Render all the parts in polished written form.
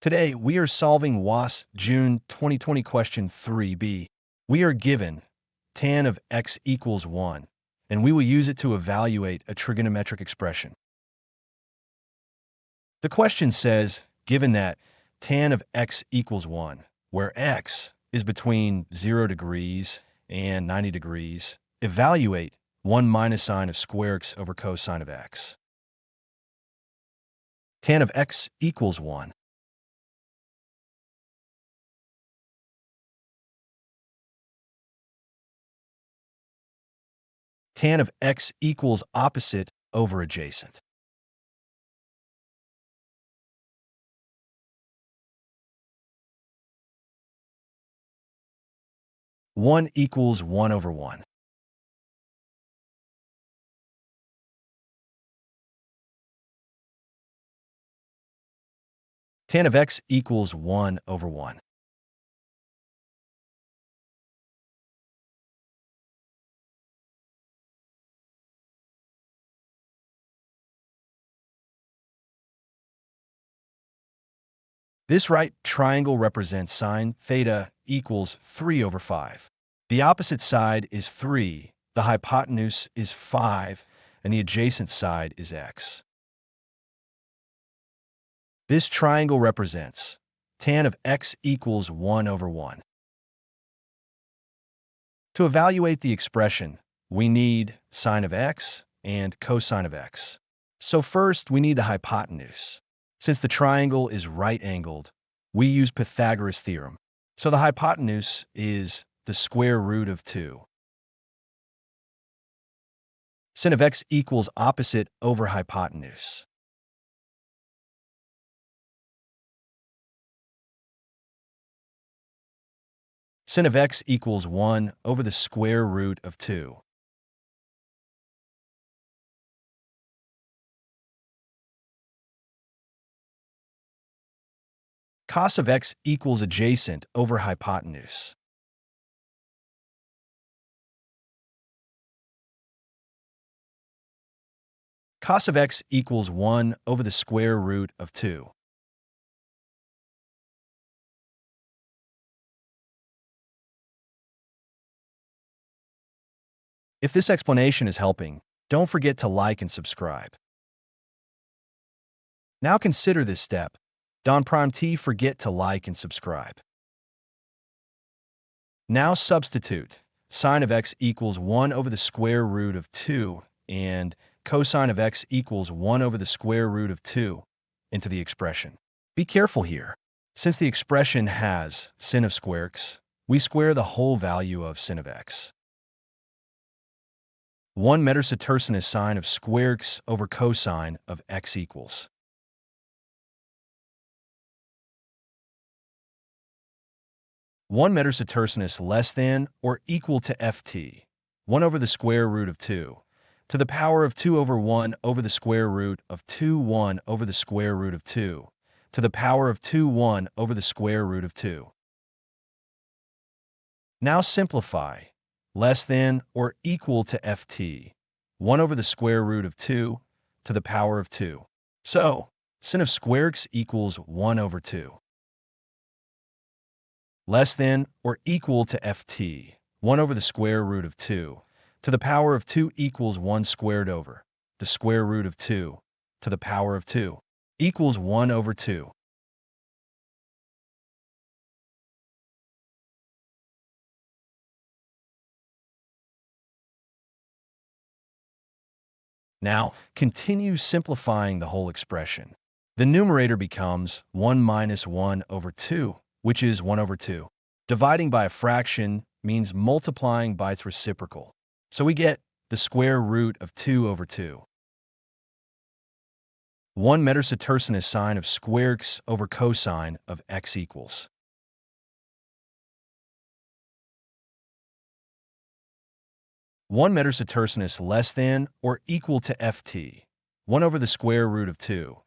Today, we are solving WASSCE June 2020 question 3b. We are given tan of x equals 1, and we will use it to evaluate a trigonometric expression. The question says, given that tan of x equals 1, where x is between 0 degrees and 90 degrees, evaluate 1 minus sine of square x over cosine of x. Tan of x equals 1. Tan of x equals opposite over adjacent. One equals 1 over 1. Tan of x equals 1 over 1. This right triangle represents sine theta equals 3 over 5. The opposite side is 3, the hypotenuse is 5, and the adjacent side is x. This triangle represents tan of x equals 1 over 1. To evaluate the expression, we need sine of x and cosine of x. So first, we need the hypotenuse. Since the triangle is right-angled, we use Pythagoras' theorem. So the hypotenuse is the square root of 2. Sin of x equals opposite over hypotenuse. Sin of x equals 1 over the square root of 2. Cos of x equals adjacent over hypotenuse. Cos of x equals 1 over the square root of 2. If this explanation is helping, don't forget to like and subscribe. Now consider this step. Don't forget to like and subscribe. Now substitute sine of x equals 1 over the square root of 2 and cosine of x equals 1 over the square root of 2 into the expression. Be careful here. Since the expression has sin of square x, we square the whole value of sin of x. 1 metatarsus sine of square x over cosine of x equals 1 metatarsus less than or equal to ft, 1 over the square root of 2, to the power of 2 over 1 over the square root of 2, 1 over the square root of 2, to the power of 2, 1 over the square root of 2. Now simplify. Less than or equal to ft, 1 over the square root of 2 to the power of 2. So, sin of square x equals 1 over 2. Less than or equal to ft, 1 over the square root of 2 to the power of 2 equals 1 squared over the square root of 2 to the power of 2 equals 1 over 2. Now, continue simplifying the whole expression. The numerator becomes 1 minus 1 over 2, which is 1 over 2. Dividing by a fraction means multiplying by its reciprocal. So we get the square root of 2 over 2. 1 metatarsus sine of square x over cosine of x equals 1 metatarsus less than or equal to ft, 1 over the square root of 2,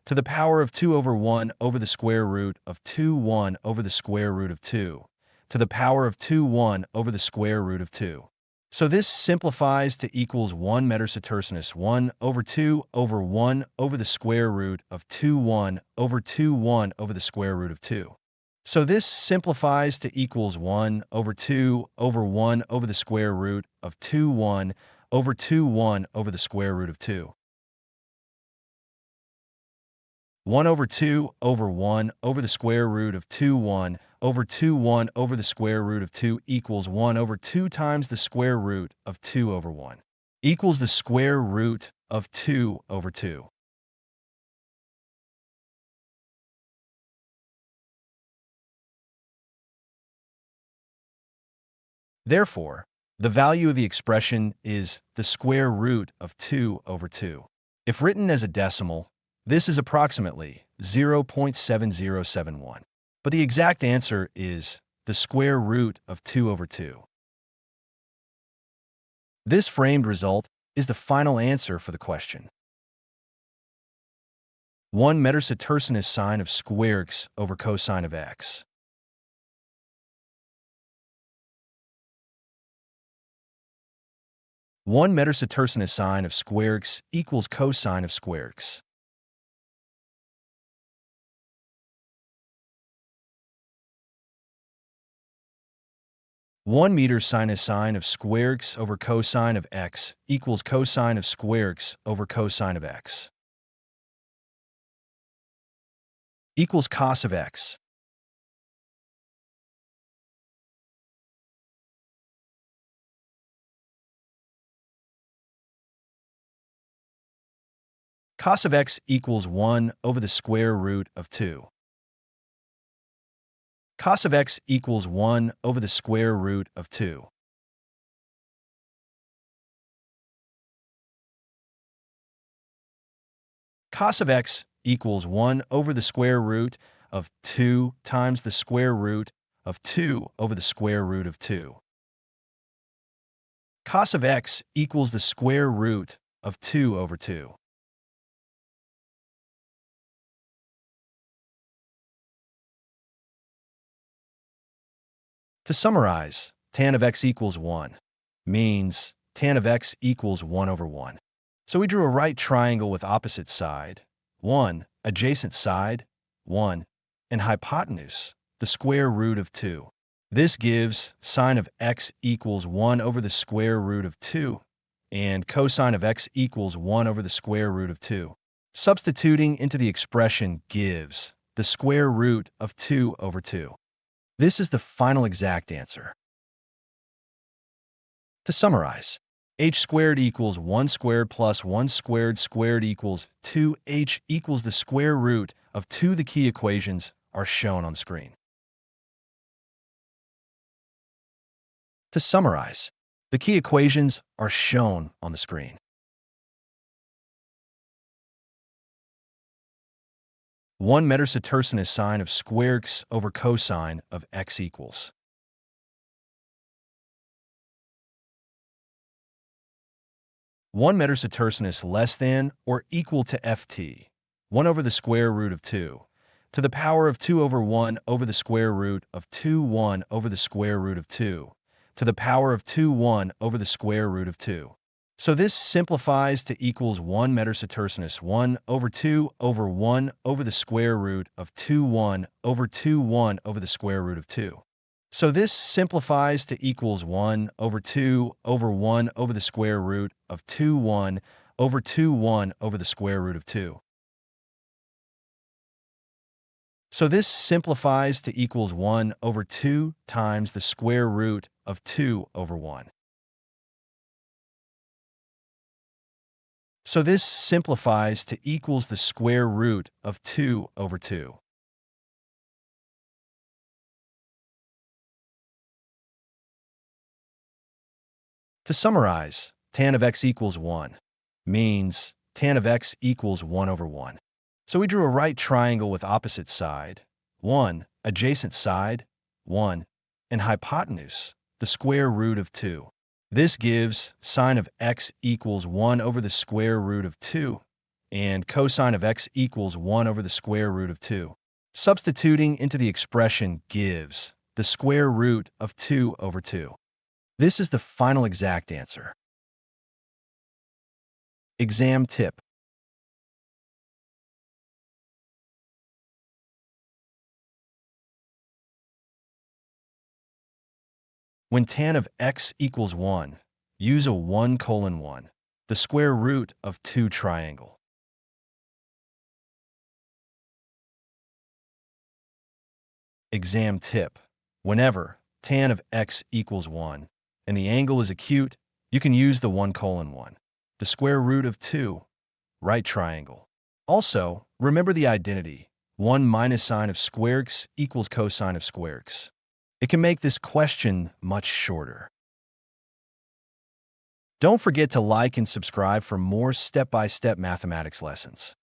to the power of 2 over 1 over the square root of 2, 1 over the square root of 2, to the power of 2, 1 over the square root of 2. So this simplifies to equals 1 meter setercinus 1 over 2 over 1 over the square root of 2 1 over 2 1 over the square root of 2. So this simplifies to equals 1 over 2 over 1 over the square root of 2 1 over 2 1 over the square root of 2. 1 over 2 over 1 over the square root of 2 1 over 2 1 over the square root of 2 equals 1 over 2 times the square root of 2 over 1 equals the square root of 2 over 2. Therefore, the value of the expression is the square root of 2 over 2. If written as a decimal, this is approximately 0.7071. But the exact answer is the square root of 2 over 2. This framed result is the final answer for the question. 1 meter setercinus sine of square x over cosine of x. 1 meter setercinus sine of square x equals cosine of square x. 1 meter sinus sine of square x over cosine of x equals cosine of square x over cosine of x. Equals cos of x. Cos of x equals 1 over the square root of 2. Cos of x equals 1 over the square root of 2. Cos of x equals 1 over the square root of 2 times the square root of 2 over the square root of 2. Cos of x equals the square root of 2 over 2. To summarize, tan of x equals 1 means tan of x equals 1 over 1. So we drew a right triangle with opposite side, 1, adjacent side, 1, and hypotenuse, the square root of 2. This gives sine of x equals 1 over the square root of 2, and cosine of x equals 1 over the square root of 2. Substituting into the expression gives the square root of 2 over 2. This is the final exact answer. To summarize, h squared equals 1 squared plus 1 squared squared equals 2h equals the square root of 2. The key equations are shown on the screen. To summarize, the key equations are shown on the screen. 1 meter setercinus sine of square x over cosine of x equals 1 meter setercinus less than or equal to ft, 1 over the square root of 2, to the power of 2 over 1 over the square root of 2 1 over the square root of 2, to the power of 2 1 over the square root of 2. So this simplifies to equals 1 meter setercinus 1 over 2 over 1 over the square root of 2 1 over 2 1 over the square root of 2. So this simplifies to equals 1 over 2 over 1 over the square root of 2 1 over 2 1 over the square root of 2. So this simplifies to equals 1 over 2 times the square root of 2 over 1. So this simplifies to equals the square root of 2 over 2. To summarize, tan of x equals 1 means tan of x equals 1 over 1. So we drew a right triangle with opposite side, 1, adjacent side, 1, and hypotenuse, the square root of 2. This gives sine of x equals 1 over the square root of 2, and cosine of x equals 1 over the square root of 2. Substituting into the expression gives the square root of 2 over 2. This is the final exact answer. Exam tip. When tan of x equals 1, use a 1:1, the square root of 2 triangle. Exam tip. Whenever tan of x equals 1 and the angle is acute, you can use the 1:1, the square root of 2, right triangle. Also, remember the identity, 1 minus sine of square x equals cosine of square x. It can make this question much shorter. Don't forget to like and subscribe for more step-by-step mathematics lessons.